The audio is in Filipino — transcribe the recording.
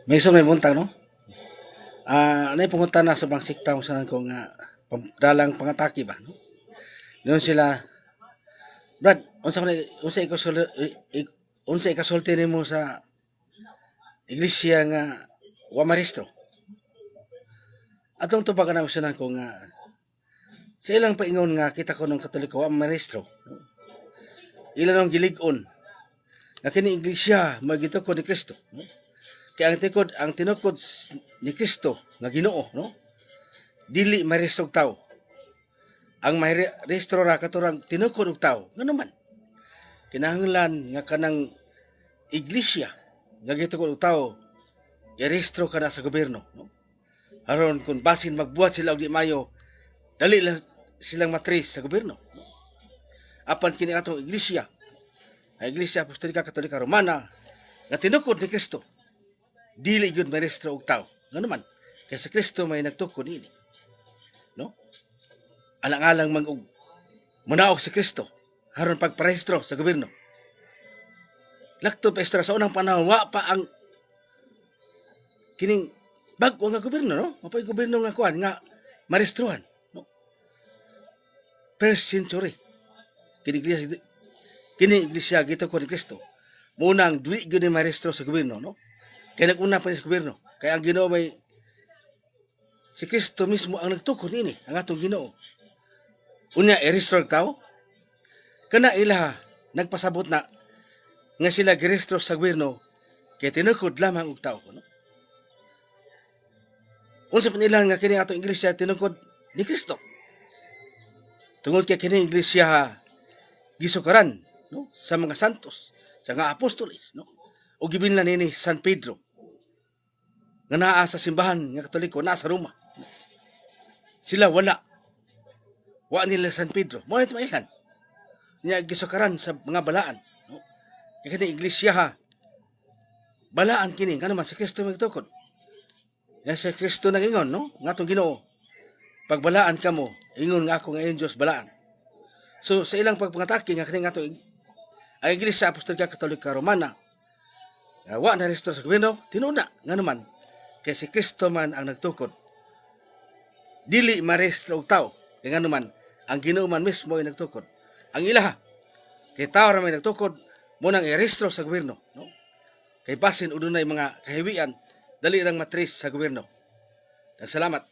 May isa may buntag, no? Anay pungunta na sa bang sikta kung saan ko nga dalang pangataki ba, no? Noon sila, Brad, unsa ikasulti nimo sa iglesia nga wa maristro. Atong tubagan na siya ko nga sa ilang paingon nga kita ko ng Katoliko wa maristro. No? Ilan ang gilig-on nga kini iglesia magito ko ni Kristo, no? Kaya ang tinukod ni Kristo nga Ginoo, no? Dili maristro og tao. Ang maristro ra katurang tinukod og tao. Ngano man? Kinahanglan nga kanang iglesia nga gitukod og tao i-restro ka na sa gobyerno, no? Aron kung basin magbuhat sila og di mayo, dali lang silang matris sa gobyerno, no? Apan kini atong iglesia, ang Iglesia Apostolika Katolika Romana nga tinukod ni Kristo, dili gyud marestro og tao. Ngano man? Kay sa Kristo may nagtukod ini, no? Alang-alang man og munaog si Kristo aron pagparehistro sa gobyerno. Lakto pa sa unang panahon wa pa ang kining bag-o nga gobyerno, no? Mapay gobyerno nga kuan nga marestruhan, no? First century. Kini iglesia gito ko ni Kristo. Munang dili gyud ni marestro sa gobyerno, no? Kaya nag-una pa ni sa gobyerno. Kaya ang Ginoo may si Kristo mismo ang nagtukod nini, ang atong Ginoo. Unya i-restore tao. Kana ila nagpasabot na nga sila girestro sa gobyerno kay tinukod lamang og tao, no? Unsa pa nila nga kini atong iglesia tinukod ni Kristo. Tungod kay kini iglesia gisukaran, no, sa mga santos, sa mga apostoles, no? O gibinlan nini San Pedro nga naa sa simbahan nga Katoliko naa sa Roma. Sila wala nila San Pedro. Mo ito mailan niya gisukaran sa mga balaan, no? Kaya kini iglesia balaan kini nga naman sa Kristo magtukod. Na sa Kristo nagingon, no? Nga atong Ginoo, pagbalaan ka mo, ingon nga ako ngayon Diyos balaan. So sa ilang pagpangatake nga kini nga atong ang Iglesia Apostolika Katolika Romana, wa na restro sa gobyerno, tinuna nga naman kay si Kristo man ang nagtukod. Dili marestro og tao, kay nga naman ang Ginoo man mismo ay nagtukod. Ang ilaha kay tao ra may nagtukod mo nang i-restro sa gobyerno, no? Kay basin udunay mga kahiwian dali rang matris sa gobyerno. Salamat.